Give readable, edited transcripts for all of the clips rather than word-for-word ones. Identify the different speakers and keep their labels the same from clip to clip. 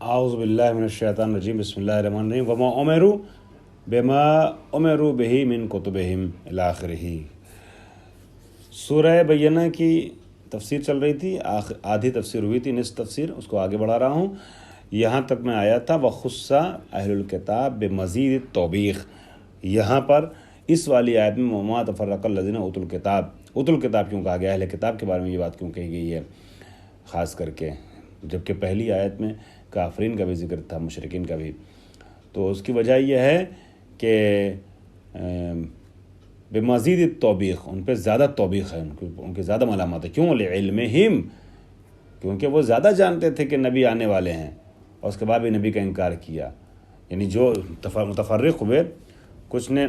Speaker 1: اعوذ باللہ من الشیطان الرجیم بسم اللہ الرحمن الرحیم وما امروا بما امروا به من کتبہم الی آخرہ۔ سورہ بینہ کی تفسیر چل رہی تھی، آدھی تفسیر ہوئی تھی، نصف تفسیر، اس کو آگے بڑھا رہا ہوں۔ یہاں تک میں آیا تھا وخص اہل الکتاب بمزید التوبیخ۔ یہاں پر اس والی آیت میں وما تفرق الذین اوتوا الکتاب، اوتوا الکتاب کیوں کہا گیا، اہل کتاب کے بارے میں یہ بات کیوں کہی گئی ہے خاص کر کے، جبکہ پہلی آیت میں کافرین کا بھی ذکر تھا، مشرکین کا بھی۔ تو اس کی وجہ یہ ہے کہ بمزید التوبیخ، ان پہ زیادہ توبیخ ہے، ان کی زیادہ ملامت ہے۔ کیوں؟ لعلمہم، کیونکہ وہ زیادہ جانتے تھے کہ نبی آنے والے ہیں، اور اس کے بعد بھی نبی کا انکار کیا۔ یعنی جو متفرق ہوئے، کچھ نے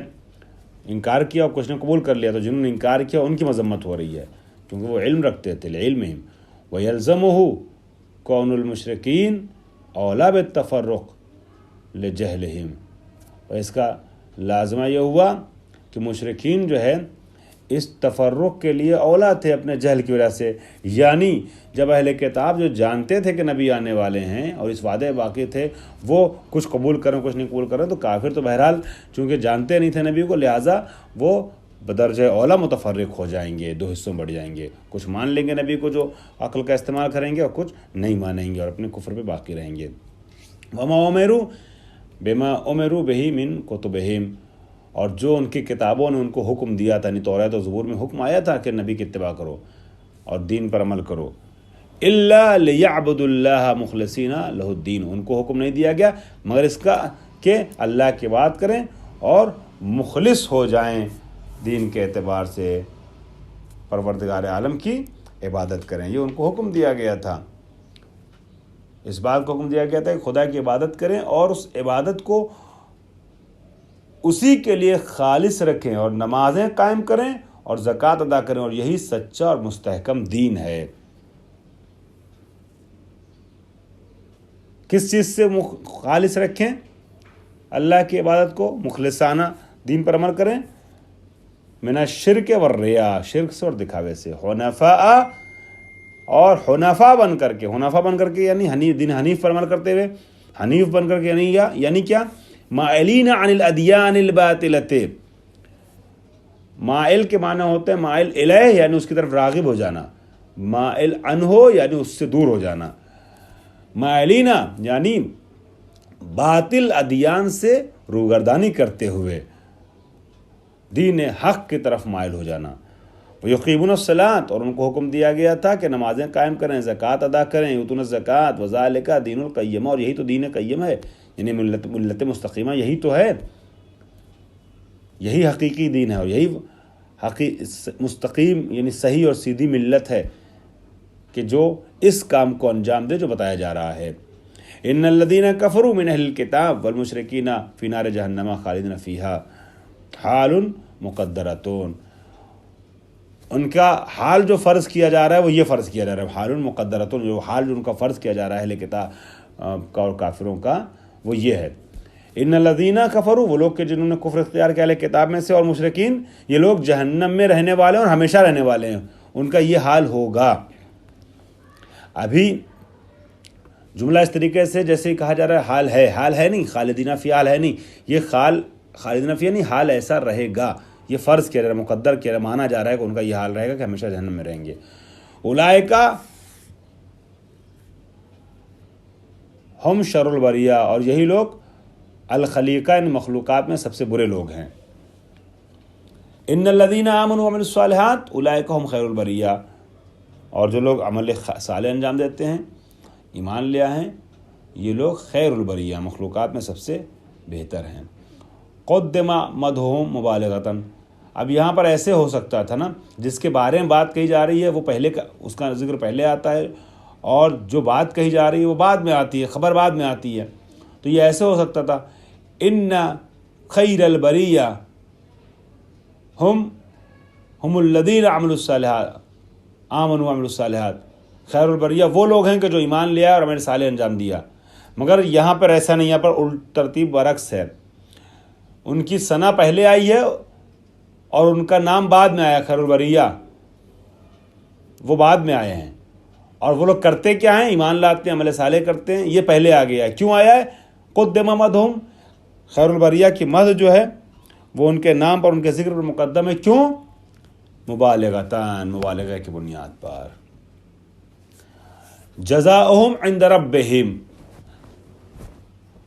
Speaker 1: انکار کیا اور کچھ نے قبول کر لیا، تو جنہوں نے انکار کیا ان کی مذمت ہو رہی ہے، کیونکہ وہ علم رکھتے تھے۔ لعلمہم ویلزمہ کون المشرکین اولا بالتفرق لجہلہم، اور اس کا لازمہ یہ ہوا کہ مشرکین جو ہے اس تفرق کے لیے اولا تھے اپنے جہل کی وجہ سے۔ یعنی جب اہل کتاب جو جانتے تھے کہ نبی آنے والے ہیں اور اس وعدے باقی تھے، وہ کچھ قبول کریں کچھ نہیں قبول کریں، تو کافر تو بہرحال چونکہ جانتے نہیں تھے نبی کو، لہٰذا وہ بدرجہ اولا متفرق ہو جائیں گے، دو حصوں بڑھ جائیں گے۔ کچھ مان لیں گے نبی کو جو عقل کا استعمال کریں گے، اور کچھ نہیں مانیں گے اور اپنے کفر پہ باقی رہیں گے۔ وما امروا بما امروا به من کتبہم، اور جو ان کی کتابوں نے ان کو حکم دیا تھا، یعنی توریت و زبور میں حکم آیا تھا کہ نبی کی اتباع کرو اور دین پر عمل کرو، الا لیعبدوا اللہ مخلصین لہ الدین، ان کو حکم نہیں دیا گیا مگر اس کا کہ اللہ کی بات کریں اور مخلص ہو جائیں دین کے اعتبار سے، پروردگار عالم کی عبادت کریں۔ یہ ان کو حکم دیا گیا تھا، اس بات کو حکم دیا گیا تھا کہ خدا کی عبادت کریں اور اس عبادت کو اسی کے لیے خالص رکھیں اور نمازیں قائم کریں اور زکوٰۃ ادا کریں، اور یہی سچا اور مستحکم دین ہے۔ کس چیز سے خالص رکھیں؟ اللہ کی عبادت کو مخلصانہ دین پر عمل کریں، من الشرک والریا، شرک سے اور دکھاوے سے، حنفاء، اور حنفاء بن کر کے یعنی دین حنیف پر عمل کرتے ہوئے، حنیف بن کر کے یعنی کیا؟ مائلین عن الادیان الباطلۃ، مائل کے معنی ہوتے ہیں مائل الیہ یعنی اس کی طرف راغب ہو جانا، مائل عنہ یعنی اس سے دور ہو جانا، مائلین یعنی باطل ادیان سے روگردانی کرتے ہوئے دین حق کی طرف مائل ہو جانا۔ ویقیمون الصلاۃ، اور ان کو حکم دیا گیا تھا کہ نمازیں قائم کریں، زکوٰۃ ادا کریں، یؤتون الزکوٰۃ وذالک دین القیمہ، اور یہی تو دین قیم ہے، یعنی ملت مستقیمہ یہی تو ہے، یہی حقیقی دین ہے، اور یہی مستقیم یعنی صحیح اور سیدھی ملت ہے کہ جو اس کام کو انجام دے جو بتایا جا رہا ہے۔ ان الذین کفروا من اہل الکتاب والمشرکین فی نار جہنم خالدین فیہا حال مقدرۃ، ان کا حال جو فرض کیا جا رہا ہے وہ یہ فرض کیا جا رہا ہے، حال مقدرۃ، جو حال جو ان کا فرض کیا جا رہا ہے اہل کتاب کا اور کافروں کا وہ یہ ہے۔ ان الذین کفروا، وہ لوگ کہ جنہوں نے کفر اختیار کیا اہل کتاب میں سے، اور مشرکین، یہ لوگ جہنم میں رہنے والے ہیں اور ہمیشہ رہنے والے ہیں، ان کا یہ حال ہوگا۔ ابھی جملہ اس طریقے سے جیسے ہی کہا جا رہا ہے حال ہے نہیں، خالدین فی حال ہے نہیں، یہ خالدین فی نہیں، حال ایسا رہے گا، یہ فرض کیا جا رہا ہے، مقدر کیا جا رہا ہے، مانا جا رہا ہے کہ ان کا یہ حال رہے گا کہ ہمیشہ جہنم میں رہیں گے۔ اولئک ہم شر البریہ، اور یہی لوگ الخلیقہ، ان مخلوقات میں سب سے برے لوگ ہیں۔ ان الذین آمنوا وعملوا الصالحات اولئک هم خیر البریہ، اور جو لوگ عمل صالح انجام دیتے ہیں، ایمان لے آئے ہیں، یہ لوگ خیر البریہ، مخلوقات میں سب سے بہتر ہیں۔ قدم مدحهم مبالغۃ، اب یہاں پر ایسے ہو سکتا تھا نا، جس کے بارے میں بات کہی جا رہی ہے وہ پہلے اس کا ذکر پہلے آتا ہے، اور جو بات کہی جا رہی ہے وہ بعد میں آتی ہے، خبر بعد میں آتی ہے، تو یہ ایسے ہو سکتا تھا ان خیر البریہ ہم الذین عملوا الصالحات آمنوا وعملوا الصالحات، خیر البریہ وہ لوگ ہیں کہ جو ایمان لیا اور عمل صالح انجام دیا۔ مگر یہاں پر ایسا نہیں، یہاں پر ترتیب برعکس ہے، ان کی ثنا پہلے آئی ہے اور ان کا نام بعد میں آیا، خیر البریہ وہ بعد میں آئے ہیں، اور وہ لوگ کرتے کیا ہیں؟ ایمان لاتے ہیں، عمل صالح کرتے ہیں. یہ پہلے آ گیا ہے. کیوں آیا ہے؟ قدم مدھم، خیر البریہ کی مدح جو ہے وہ ان کے نام پر، ان کے ذکر پر مقدم ہے. کیوں؟ مبالغتاً، مبالغہ کی بنیاد پر. جزاؤہم عند ربہم،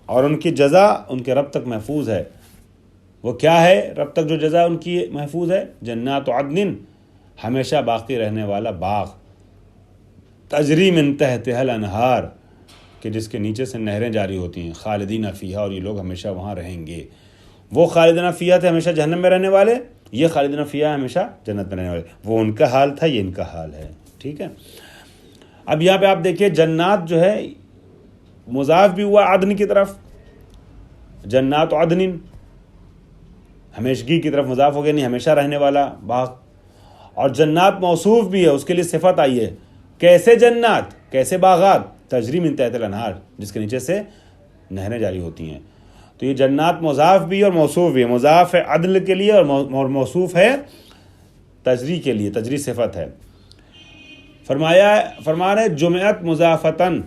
Speaker 1: اور ان کی جزا ان کے رب تک محفوظ ہے. وہ کیا ہے؟ رب تک جو جزا ان کی محفوظ ہے، جنات عدن، ہمیشہ باقی رہنے والا باغ، تجری من تحتہا الانہار، کہ جس کے نیچے سے نہریں جاری ہوتی ہیں، خالدین فیہا، اور یہ لوگ ہمیشہ وہاں رہیں گے. وہ خالدین فیہا تھے ہمیشہ جہنم میں رہنے والے، یہ خالدین فیہا ہمیشہ جنت میں رہنے والے. وہ ان کا حال تھا، یہ ان کا حال ہے. ٹھیک ہے. اب یہاں پہ آپ دیکھیے جنات جو ہے مضاف بھی ہوا عدن کی طرف، جنات عدن ہمیشگی کی طرف مضاف ہو گیا، نہیں ہمیشہ رہنے والا باغ. اور جنات موصوف بھی ہے، اس کے لیے صفت آئی ہے. کیسے جنات، کیسے باغات؟ تجری من تحت الانہار، جس کے نیچے سے نہریں جاری ہوتی ہیں. تو یہ جنات مضاف بھی اور موصوف بھی ہے. مضاف ہے عدل کے لیے اور موصوف ہے تجری کے لیے، تجری صفت ہے. فرما رہے جمعت مضافتن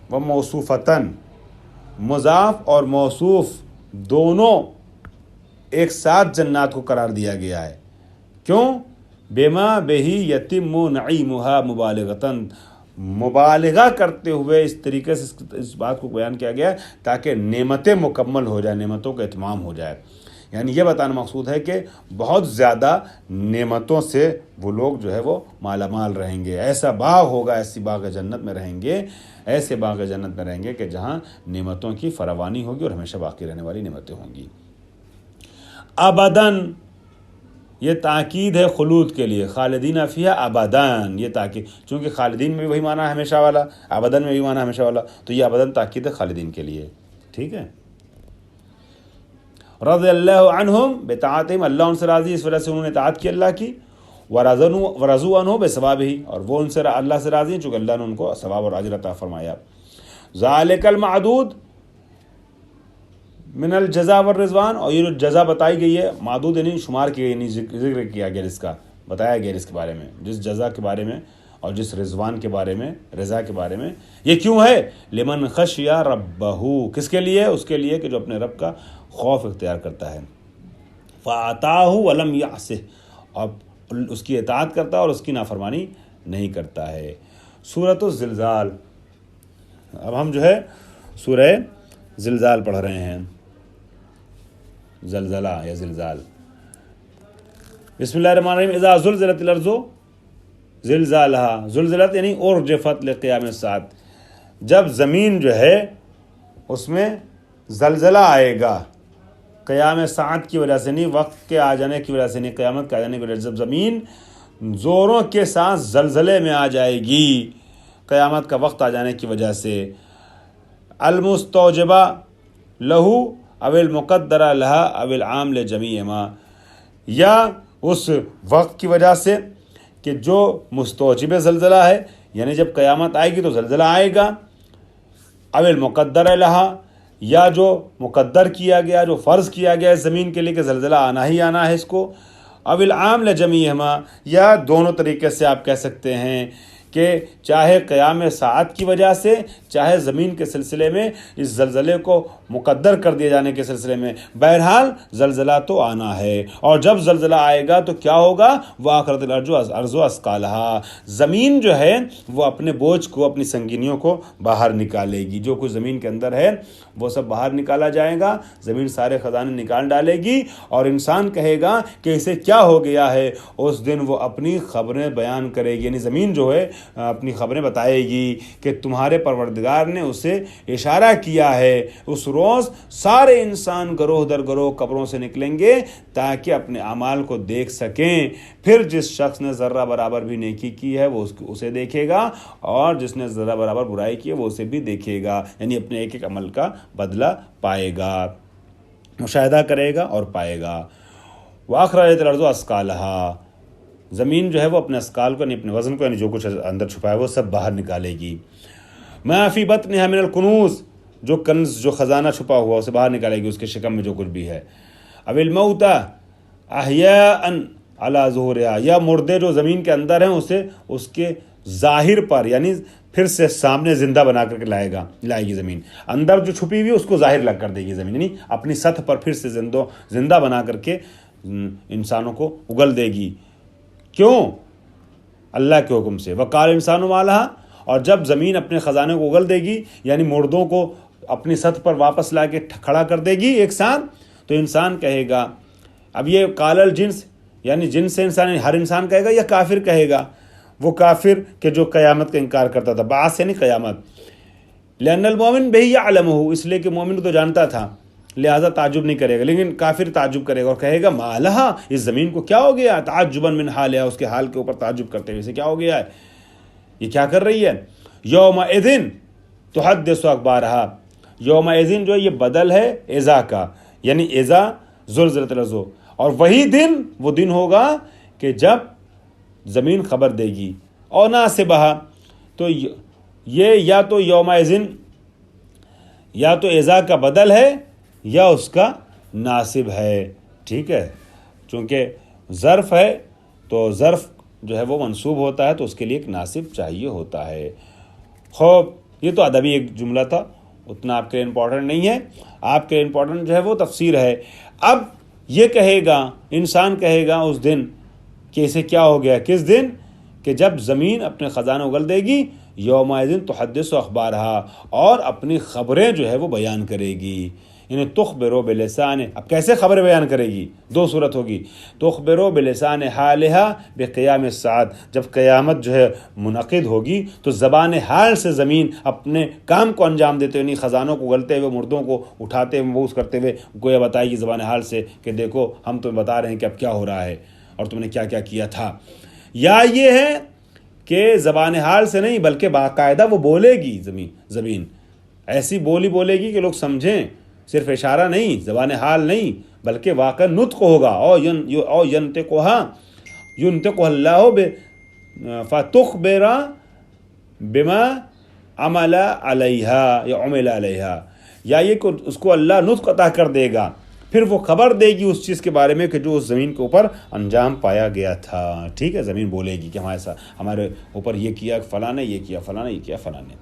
Speaker 1: و موصوفتن، مضاف اور موصوف دونوں ایک ساتھ جنات کو قرار دیا گیا ہے. کیوں؟ بما بہی یتم نعیمھا مبالغتن، مبالغہ کرتے ہوئے اس طریقے سے اس بات کو بیان کیا گیا ہے تاکہ نعمتیں مکمل ہو جائیں، نعمتوں کا اتمام ہو جائے. یعنی یہ بتانا مقصود ہے کہ بہت زیادہ نعمتوں سے وہ لوگ جو ہے وہ مالا مال رہیں گے. ایسا باغ ہوگا، ایسی باغ جنت میں رہیں گے، ایسے باغ جنت میں رہیں گے کہ جہاں نعمتوں کی فراوانی ہوگی اور ہمیشہ باقی رہنے والی نعمتیں ہوں گی. ابداً، یہ تاکید ہے خلود کے لیے. خالدین فیہا ابداً، یہ تاکید، چونکہ خالدین میں بھی وہی معنی ہے ہمیشہ والا، ابداً میں بھی معنی ہے ہمیشہ والا، تو یہ ابداً تاکید ہے خالدین کے لیے. ٹھیک ہے. رضی اللہ عنہم بطاعتہم، اللہ ان سے راضی اس وجہ سے انہوں نے اطاعت کی اللہ کی. ورضوا عنہ بثوابہ، اور وہ ان سے اللہ سے راضی ہیں چونکہ اللہ نے ان کو ثواب اور اجر عطا فرمایا. ذالک المعدود من الجزا والرضوان، اور یہ جو جزا بتائی گئی ہے، معدود یعنی شمار کی گئی، یعنی ذکر کیا گیا، جس کا بتایا گیا اس کے بارے میں، جس جزا کے بارے میں اور جس رضوان کے بارے میں، رضا کے بارے میں. یہ کیوں ہے؟ لمن خشی ربہ، کس کے لیے؟ اس کے لیے کہ جو اپنے رب کا خوف اختیار کرتا ہے. فَأَطَاعَهُ وَلَمْ يَعْصِهْ، اور اس کی اطاعت کرتا ہے اور اس کی نافرمانی نہیں کرتا ہے. سورۃ الزلزال. اب ہم جو ہے سورہ زلزال پڑھ رہے ہیں، زلزلہ یا زلزال. بسم اللہ الرحمن الرحیم. اذا زلزلت الارض زلزالها، زلزلت یعنی ارجفت لقیام الساعۃ، جب زمین جو ہے اس میں زلزلہ آئے گا قیام ساعت کی وجہ سے، نہیں وقت کے آ جانے کی وجہ سے، نہیں قیامت کے آ جانے کی وجہ سے، جب زمین زوروں کے ساتھ زلزلے میں آ جائے گی قیامت کا وقت آ جانے کی وجہ سے. المستوجبہ لہو او المقدرہ لہا او العام لجمیع ما، یا اس وقت کی وجہ سے کہ جو مستوجب زلزلہ ہے، یعنی جب قیامت آئے گی تو زلزلہ آئے گا. او المقدرہ لہا، یا جو مقدر کیا گیا، جو فرض کیا گیا ہے زمین کے لیے کہ زلزلہ آنا ہی آنا ہے اس کو. او العام لجمیع ما، یا دونوں طریقے سے آپ کہہ سکتے ہیں کہ چاہے قیام ساعت کی وجہ سے، چاہے زمین کے سلسلے میں اس زلزلے کو مقدر کر دیے جانے کے سلسلے میں، بہرحال زلزلہ تو آنا ہے. اور جب زلزلہ آئے گا تو کیا ہوگا؟ وَآخَرَتِ الْأَرْضُ أَثْقَالَهَا، زمین جو ہے وہ اپنے بوجھ کو، اپنی سنگینیوں کو باہر نکالے گی. جو کچھ زمین کے اندر ہے وہ سب باہر نکالا جائے گا، زمین سارے خزانے نکال ڈالے گی، اور انسان کہے گا کہ اسے کیا ہو گیا ہے. اس دن وہ اپنی خبریں بیان کرے گی، یعنی زمین جو ہے اپنی خبریں بتائے گی کہ تمہارے پروردگار نے اسے اشارہ کیا ہے. اس روز سارے انسان گروہ در گروہ قبروں سے نکلیں گے تاکہ اپنے اعمال کو دیکھ سکیں. پھر جس شخص نے ذرہ برابر بھی نیکی کی ہے وہ اسے دیکھے گا، اور جس نے ذرہ برابر برائی کی ہے وہ اسے بھی دیکھے گا، یعنی اپنے ایک ایک عمل کا بدلہ پائے گا، مشاہدہ کرے گا اور پائے گا. وَأَخْرَجَتِ الْأَرْضُ أَثْقَالَهَا، زمین جو ہے وہ اپنے اسقال کو، یعنی اپنے وزن کو، یعنی جو کچھ اندر چھپا ہے وہ سب باہر نکالے گی. مَا فِي بَطْنِهَا مِنَ الْكُنُوزِ، جو کنز، جو خزانہ چھپا ہوا اسے باہر نکالے گی، اس کے شکم میں جو کچھ بھی ہے. اب الموتى احیاء علی ظہورہا، یا مردے جو زمین کے اندر ہیں اسے اس کے ظاہر پر، یعنی پھر سے سامنے زندہ بنا کر کے لائے گی زمین. اندر جو چھپی ہوئی اس کو ظاہر لگ کر دے گی زمین، یعنی اپنی سطح پر پھر سے زندہ بنا کر کے انسانوں کو اگل دے گی. کیوں؟ اللہ کے حکم سے. وقال انسان ما لہا، اور جب زمین اپنے خزانے کو اگل دے گی، یعنی مردوں کو اپنی سطح پر واپس لا کے کھڑا کر دے گی ایک ساتھ، تو انسان کہے گا. اب یہ قال الجنس یعنی جنس سے انسان، ہر انسان کہے گا یا کافر کہے گا؟ وہ کافر کہ جو قیامت کا انکار کرتا تھا، بعث سے نہیں قیامت. لأن المؤمن بہ یعلمہ، اس لیے کہ مومن تو جانتا تھا، لہذا تعجب نہیں کرے گا. لیکن کافر تعجب کرے گا اور کہے گا ما لہا، اس زمین کو کیا ہو گیا؟ تعجبا من حالہا، اس کے حال کے اوپر تعجب کرتے ہوئے، اسے کیا ہو گیا ہے، یہ کیا کر رہی ہے. یومئذ تحدث اخبارہا، یومئذ جو یہ بدل ہے اذا کا، یعنی اذا زلزلت الارض، اور وہی دن وہ دن ہوگا کہ جب زمین خبر دے گی. اور ناصبہا، تو یہ یا تو یومئذ یا تو اذا کا بدل ہے یا اس کا ناصب ہے. ٹھیک ہے، چونکہ ظرف ہے تو ظرف جو ہے وہ منصوب ہوتا ہے، تو اس کے لیے ایک ناصب چاہیے ہوتا ہے. خوب، یہ تو ادبی ایک جملہ تھا، اتنا آپ کے لیے امپورٹنٹ نہیں ہے. آپ کے لیے امپورٹنٹ جو ہے وہ تفسیر ہے. اب یہ کہے گا، انسان کہے گا اس دن کہ اسے کیا ہو گیا، کس دن؟ کہ جب زمین اپنے خزانہ اگل دے گی. یومئذ تحدث اخبارہا، اور اپنی خبریں جو ہے وہ بیان کرے گی. یعنی تخبرو بلسان، اب کیسے خبر بیان کرے گی؟ دو صورت ہوگی. تخبرو بلسان حالہا بقیام الساعۃ، جب قیامت جو ہے منعقد ہوگی تو زبان حال سے زمین اپنے کام کو انجام دیتے ہوئے، یعنی خزانوں کو اگلتے ہوئے، مردوں کو اٹھاتے ہوئے، مبعوث کرتے ہوئے گویا بتائے گی زبان حال سے کہ دیکھو ہم تمہیں بتا رہے ہیں کہ اب کیا ہو رہا ہے اور تم نے کیا کیا کیا تھا. یا یہ ہے کہ زبان حال سے نہیں بلکہ باقاعدہ وہ بولے گی زمین ایسی بولے گی کہ لوگ سمجھیں، صرف اشارہ نہیں، زبان حال نہیں بلکہ واقع نطق ہوگا. او ینطقها اللہ فتخبر بما عمل علیہا یا عمل علیہا، یا یہ کہ اس کو اللہ نطق عطا کر دے گا، پھر وہ خبر دے گی اس چیز کے بارے میں کہ جو اس زمین کے اوپر انجام پایا گیا تھا. ٹھیک ہے، زمین بولے گی کہ ہمارے اوپر یہ کیا فلاں نے، یہ کیا فلاں نے، یہ کیا فلاں نے.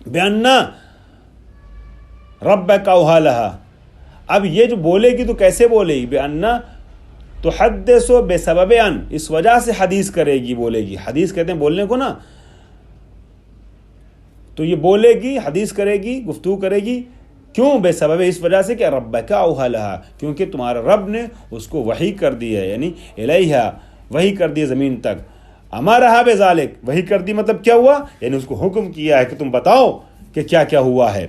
Speaker 1: بیاننا ربک اوحی لہا، اب یہ جو بولے گی تو کیسے بولے گی؟ بیاننا تحدث بسبب ان، اس وجہ سے حدیث کرے گی، بولے گی. حدیث کہتے ہیں بولنے کو نا، تو یہ بولے گی، حدیث کرے گی، گفتگو کرے گی. کیوں؟ بے سبب، اس وجہ سے کہ ربک اوحی لہا، کیونکہ تمہارا رب نے اس کو وحی کر دی ہے، یعنی الیہا، وحی کر دی زمین تک. امرہا بذالک، وحی کر دی مطلب کیا ہوا؟ یعنی اس کو حکم کیا ہے کہ تم بتاؤ کہ کیا کیا ہوا ہے.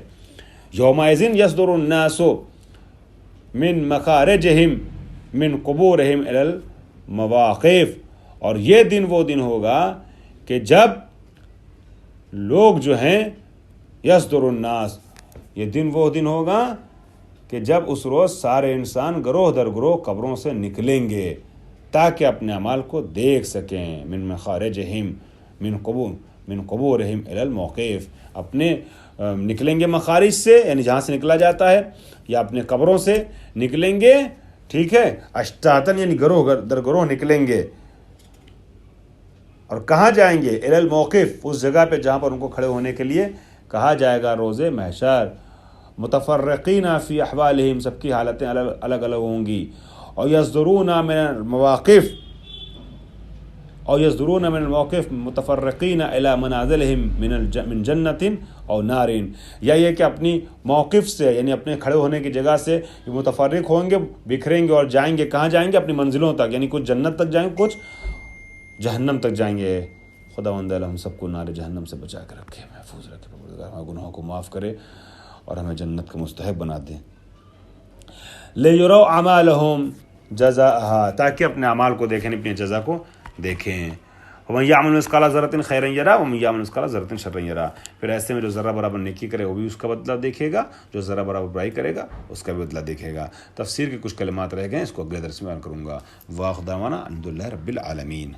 Speaker 1: یومئذ یصدر الناس من مخارجہم من قبورہم الی المواقف، اور یہ دن وہ دن ہوگا کہ جب لوگ جو ہیں، یصدر الناس، یہ دن وہ دن ہوگا کہ جب اس روز سارے انسان گروہ در گروہ قبروں سے نکلیں گے تاکہ اپنے اعمال کو دیکھ سکیں. من مخارجہم من قبورہم الی الموقف، اپنے نکلیں گے مخارج سے، یعنی جہاں سے نکلا جاتا ہے، یا اپنے قبروں سے نکلیں گے. ٹھیک ہے، اشتاتن یعنی گروہ در گروہ نکلیں گے. اور کہاں جائیں گے؟ الی الموقف، اس جگہ پہ جہاں پر ان کو کھڑے ہونے کے لیے کہا جائے گا روز محشر. متفرقین فی احوالہم، سب کی حالتیں الگ الگ ہوں گی. اور یصدرون من الموقف متفرقین الی منازلہم من جنت او نار، یا یہ کہ اپنی موقف سے، یعنی اپنے کھڑے ہونے کی جگہ سے متفرق ہوں گے، بکھریں گے اور جائیں گے. کہاں جائیں گے؟ اپنی منزلوں تک، یعنی کچھ جنت تک جائیں گے، کچھ جہنم تک جائیں گے. خداوند ہم سب کو نار جہنم سے بچا کے رکھے، محفوظ رکھے، پروردگار ہمارے گناہوں کو معاف کرے اور ہمیں جنت کا مستحق بنا دیں. لیروا اعمالہم جزاءہا، تاکہ اپنے اعمال کو دیکھیں، اپنی جزا کو دیکھیں. ومن یعمل مثقال ذرۃ خیرا یرہ ومن یعمل مثقال ذرۃ شرا یرہ، پھر ایسے میں جو ذرہ برابر نیکی کرے وہ بھی اس کا بدلہ دیکھے گا، جو ذرہ برابر برائی کرے گا اس کا بھی بدلہ دیکھے گا. تفسیر کے کچھ کلمات رہ گئے، اس کو اگلے درس میں بیان کروں گا. واخر دعوانا الحمد للہ رب العالمین.